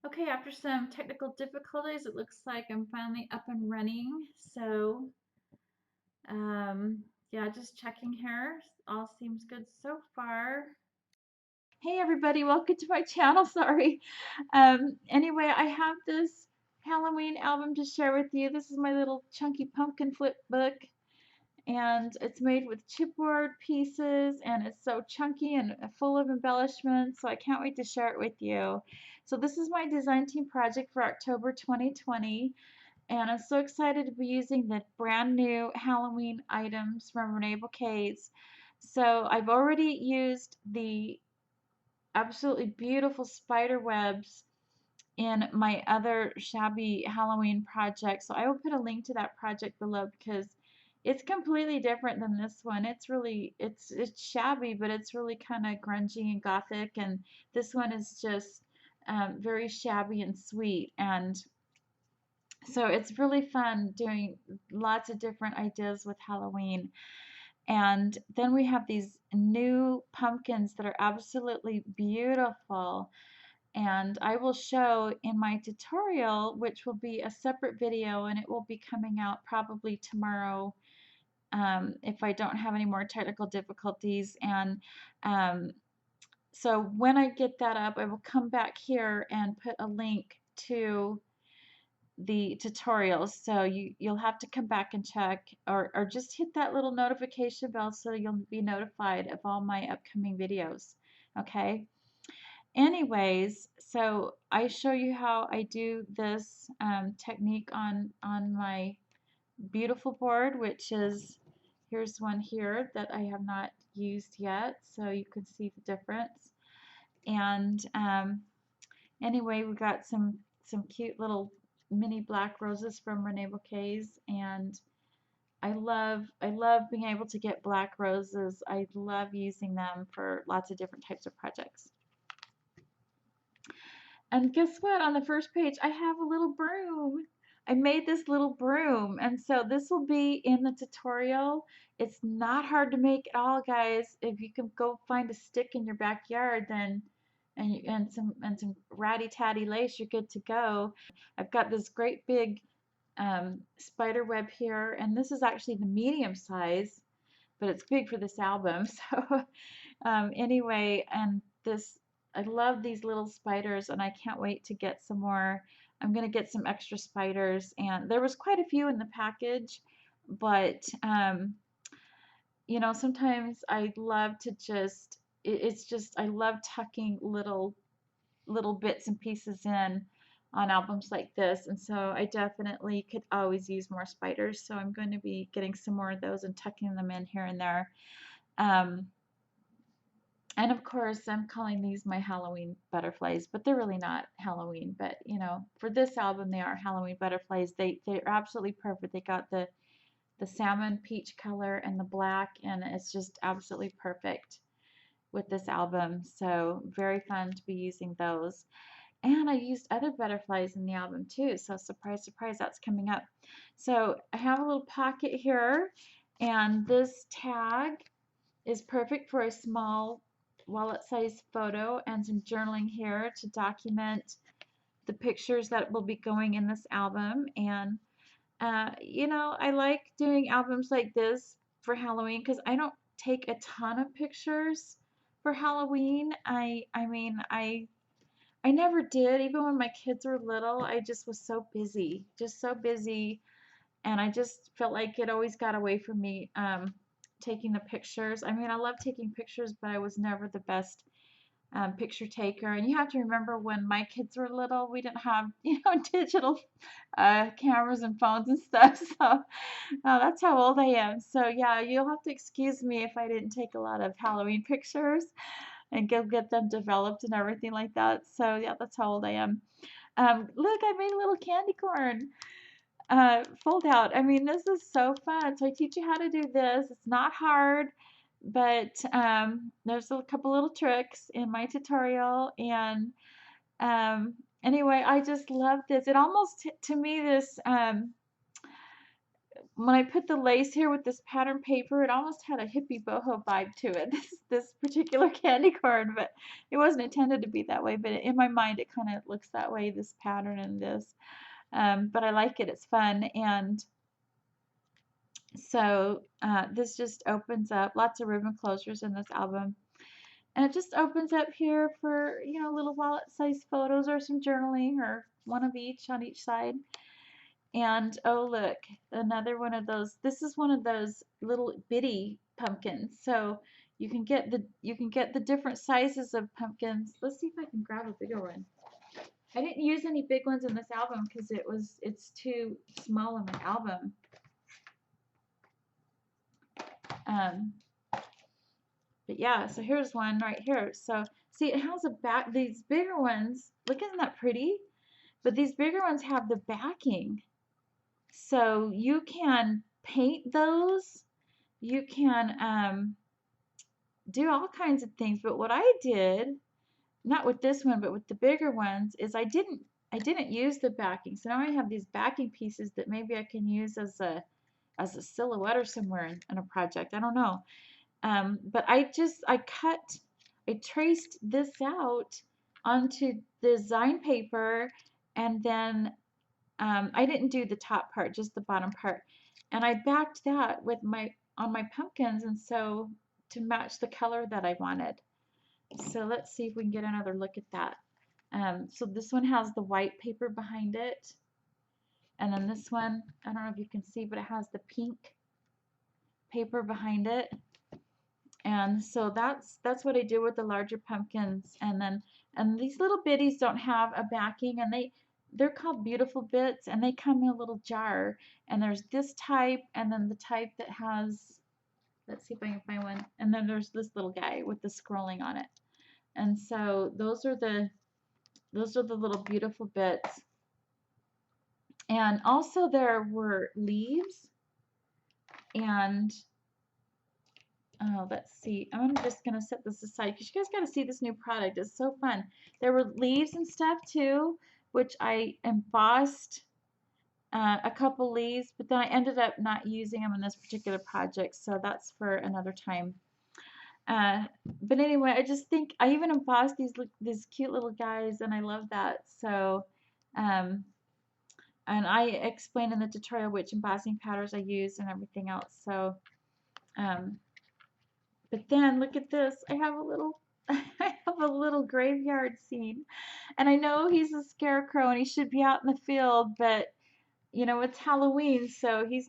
Okay, after some technical difficulties, it looks like I'm finally up and running. So, yeah, just checking here. All seems good so far. Hey everybody, welcome to my channel. Sorry. Anyway, I have this Halloween album to share with you. This is my little chunky pumpkin flip book, and it's made with chipboard pieces, and it's so chunky and full of embellishments, so I can't wait to share it with you. So this is my design team project for October 2020, and I'm so excited to be using the brand new Halloween items from Reneabouquets. So I've already used the absolutely beautiful spider webs in my other shabby Halloween project. So I will put a link to that project below because it's completely different than this one. It's shabby, but it's really kind of grungy and gothic, and this one is just very shabby and sweet. And so it's really fun doing lots of different ideas with Halloween. And then we have these new pumpkins that are absolutely beautiful, and I will show in my tutorial, which will be a separate video, and it will be coming out probably tomorrow, if I don't have any more technical difficulties. And so when I get that up, I will come back here and put a link to the tutorials. So you'll have to come back and check, or just hit that little notification bell so you'll be notified of all my upcoming videos. Okay? Anyways, so I show you how I do this technique on my beautiful board, which is, here's one here that I have not used yet, so you can see the difference. And anyway, we got some cute little mini black roses from Reneabouquets, and I love being able to get black roses. I love using them for lots of different types of projects. And guess what? On the first page, I have a little broom. I made this little broom, and so this will be in the tutorial. It's not hard to make at all, guys. If you can go find a stick in your backyard, then and some ratty tatty lace, you're good to go. I've got this great big spider web here, and this is actually the medium size, but it's big for this album. So anyway, and this, I love these little spiders, and I can't wait to get some more. I'm going to get some extra spiders, and there was quite a few in the package, but you know, sometimes I love to just, it's just, I love tucking little bits and pieces in on albums like this, and so I definitely could always use more spiders, so I'm going to be getting some more of those and tucking them in here and there. Um, And of course, I'm calling these my Halloween butterflies, but they're really not Halloween. But you know, for this album, they are Halloween butterflies. They're absolutely perfect. They got the salmon peach color and the black, and it's just absolutely perfect with this album. So very fun to be using those. And I used other butterflies in the album too. So surprise, surprise, that's coming up. So I have a little pocket here, and this tag is perfect for a small wallet-sized photo, and some journaling here to document the pictures that will be going in this album. And you know, I like doing albums like this for Halloween because I don't take a ton of pictures for Halloween. I never did. Even when my kids were little, I just was so busy, just so busy, and I just felt like it always got away from me, taking the pictures. I mean, I love taking pictures, but I was never the best picture taker. And you have to remember, when my kids were little, we didn't have, you know, digital cameras and phones and stuff. So that's how old I am. So yeah, you'll have to excuse me if I didn't take a lot of Halloween pictures and go get them developed and everything like that. So yeah, that's how old I am. Look, I made a little candy corn fold out. I mean, this is so fun. So I teach you how to do this. It's not hard, but there's a couple little tricks in my tutorial. And anyway, I just love this. It almost, to me, this when I put the lace here with this pattern paper, it almost had a hippie boho vibe to it. This particular candy corn, but it wasn't intended to be that way. But in my mind, it kind of looks that way. This pattern and this, but I like it. It's fun, and so this just opens up. Lots of ribbon closures in this album. And it just opens up here for, little wallet-sized photos or some journaling or one of each on each side. And oh, look, another one of those. This is one of those little bitty pumpkins. So you can get the different sizes of pumpkins. Let's see if I can grab a bigger one. I didn't use any big ones in this album because it's too small in my album. Um, But yeah, so here's one right here. So see, it has a back. These bigger ones, look, isn't that pretty? But these bigger ones have the backing. So you can paint those. You can do all kinds of things. But what I did, not with this one, but with the bigger ones, is I didn't use the backing. So now I have these backing pieces that maybe I can use as a silhouette or somewhere in a project. I don't know. But I traced this out onto the design paper, and then I didn't do the top part, just the bottom part. And I backed that on my pumpkins, and so to match the color that I wanted. So let's see if we can get another look at that. So this one has the white paper behind it. And then this one, I don't know if you can see, but it has the pink paper behind it. And so that's what I did with the larger pumpkins. And these little bitties don't have a backing, and they're called beautiful bits, and they come in a little jar. And there's this type, and then the type that has, let's see if I can find one. And then there's this little guy with the scrolling on it. And so those are the little beautiful bits. And also there were leaves, and let's see. I'm just going to set this aside because you guys got to see this new product. It's so fun. There were leaves and stuff too, which I embossed a couple leaves, but then I ended up not using them in this particular project, so that's for another time. But anyway, I just think I even embossed these cute little guys, and I love that. So, and I explained in the tutorial which embossing powders I use and everything else. So, but then look at this. I have a little I have a little graveyard scene. And I know he's a scarecrow and he should be out in the field, but it's Halloween, so he's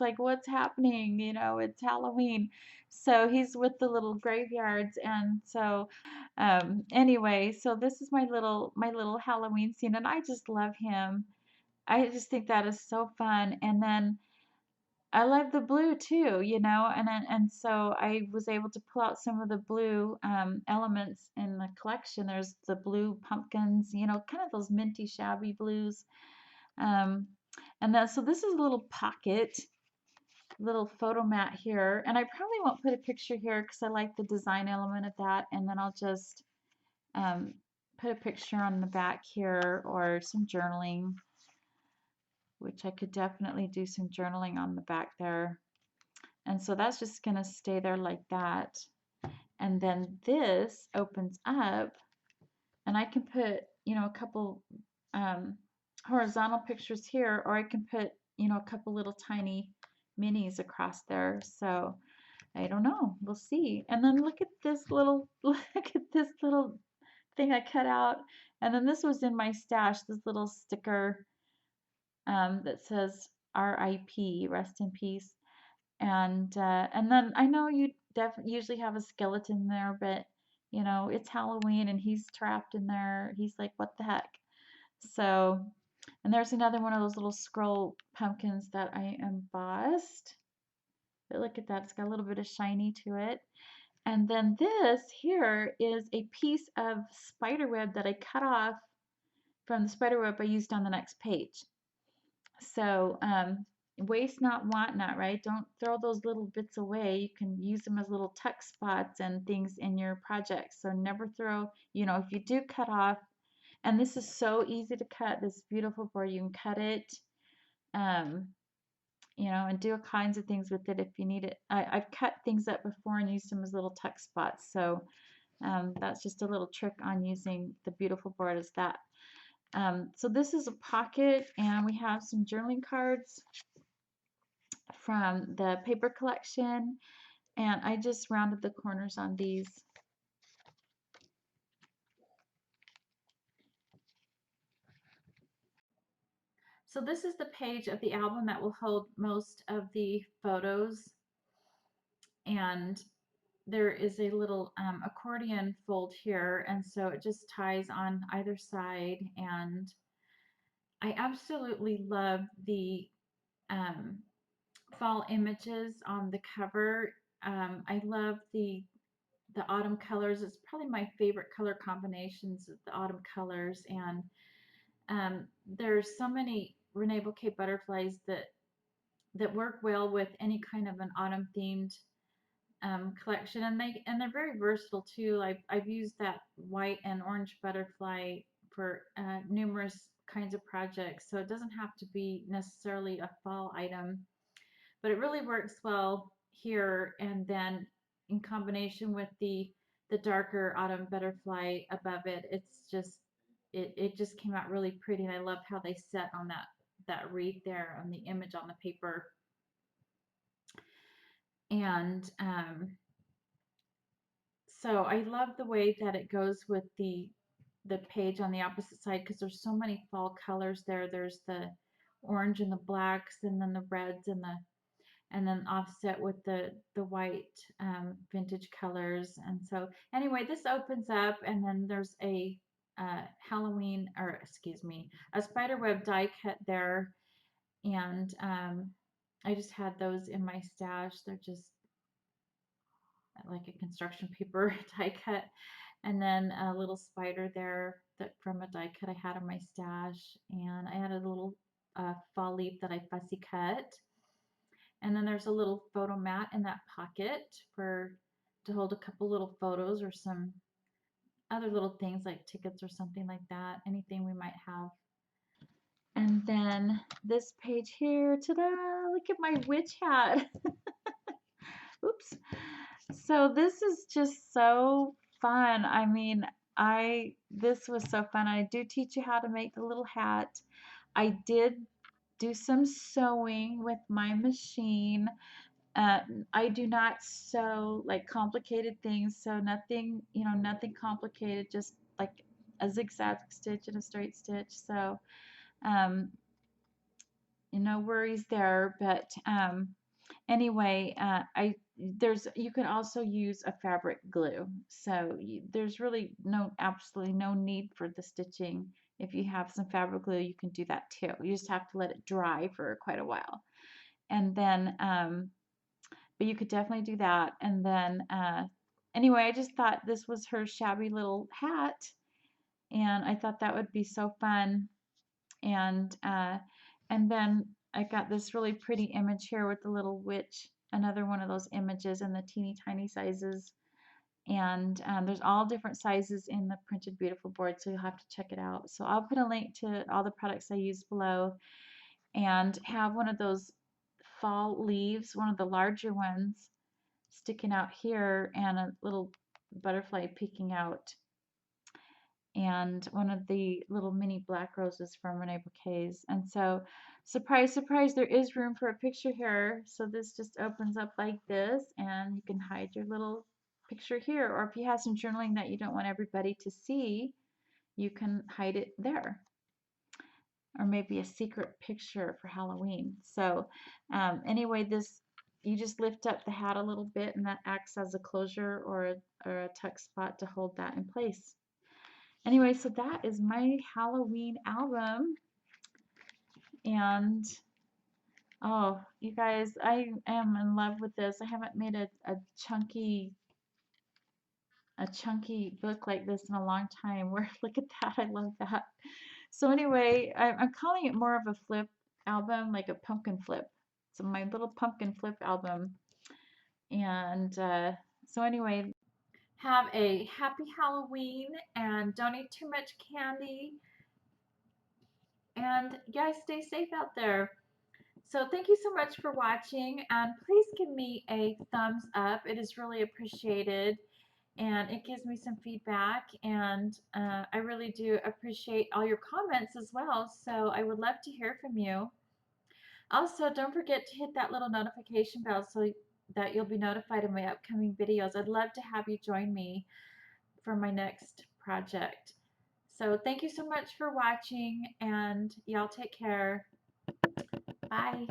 like, what's happening? It's Halloween. So he's with the little graveyards, and so anyway, so this is my little Halloween scene, and I just love him. I just think that is so fun. And then I love the blue too, and so I was able to pull out some of the blue elements in the collection. There's the blue pumpkins, kind of those minty shabby blues. Um, and then so this is a little pocket, little photo mat here, and I probably won't put a picture here because I like the design element of that. And then I'll just put a picture on the back here or some journaling, which I could definitely do some journaling on the back there. And so that's just going to stay there like that. And then this opens up, and I can put, a couple horizontal pictures here, or I can put, a couple little tiny minis across there. So I don't know. We'll see. And then look at this little, look at this little thing I cut out. And then this was in my stash, this little sticker that says RIP, rest in peace. And then I know you usually have a skeleton there, but it's Halloween and he's trapped in there. He's like, what the heck? So, and there's another one of those little scroll pumpkins that I embossed. But look at that, it's got a little bit of shiny to it. And then this here is a piece of spider web that I cut off from the spider web I used on the next page. So, waste not, want not, right? Don't throw those little bits away. You can use them as little tuck spots and things in your projects. So never throw, if you do cut off, and this is so easy to cut, this beautiful board, you can cut it you know, and do all kinds of things with it if you need it. I've cut things up before and used them as little tuck spots. So that's just a little trick on using the beautiful board as that. So this is a pocket, and we have some journaling cards from the paper collection, and I just rounded the corners on these. So this is the page of the album that will hold most of the photos, and there is a little accordion fold here, and so it just ties on either side. And I absolutely love the um, fall images on the cover. I love the autumn colors. It's probably my favorite color combinations of the autumn colors, and there's so many Reneabouquet butterflies that work well with any kind of an autumn themed collection, and they're very versatile too. I've used that white and orange butterfly for numerous kinds of projects, so it doesn't have to be necessarily a fall item, but it really works well here. And then in combination with the darker autumn butterfly above it, it just came out really pretty, and I love how they set on that wreath there on the image on the paper. And so I love the way that it goes with the page on the opposite side, because there's so many fall colors there. There's the orange and the blacks, and then the reds and then offset with the white vintage colors. And so anyway, this opens up, and then there's a Halloween, or excuse me, a spiderweb die cut there. And I just had those in my stash. They're just like a construction paper die cut, and then a little spider there that from a die cut I had in my stash, and I had a little fall leaf that I fussy cut, and then there's a little photo mat in that pocket for to hold a couple little photos or some other little things like tickets or something like that, anything we might have. And then this page here, ta-da, look at my witch hat. Oops. So this is just so fun. I mean, this was so fun. I do teach you how to make the little hat. I did do some sewing with my machine. I do not sew like complicated things, so nothing, you know, nothing complicated, just like a zigzag stitch and a straight stitch. So, um, no worries there. But anyway, you can also use a fabric glue. So there's really absolutely no need for the stitching. If you have some fabric glue, you can do that too. You just have to let it dry for quite a while. And then, but you could definitely do that. And then, anyway, I just thought this was her shabby little hat, and I thought that would be so fun. And then I got this really pretty image here with the little witch, another one of those images in the teeny tiny sizes. And there's all different sizes in the Printed Beautiful board, so you'll have to check it out. So I'll put a link to all the products I use below, and have one of those fall leaves, one of the larger ones, sticking out here, and a little butterfly peeking out, and one of the little mini black roses from Reneabouquets. And so, surprise, surprise, there is room for a picture here. So this just opens up like this, and you can hide your little picture here. Or if you have some journaling that you don't want everybody to see, you can hide it there. Or maybe a secret picture for Halloween. So anyway, you just lift up the hat a little bit, and that acts as a closure or a tuck spot to hold that in place. Anyway, so that is my Halloween album. And oh, you guys, I am in love with this. I haven't made a chunky book like this in a long time. Where look at that, I love that. So anyway, I'm calling it more of a flip album, like a pumpkin flip. So my little pumpkin flip album. And so anyway, have a happy Halloween, and don't eat too much candy. And guys, stay safe out there. So thank you so much for watching, and please give me a thumbs up. It is really appreciated, and it gives me some feedback, and I really do appreciate all your comments as well. So I would love to hear from you. Also, don't forget to hit that little notification bell so that you'll be notified of my upcoming videos. I'd love to have you join me for my next project. So thank you so much for watching, and y'all take care. Bye.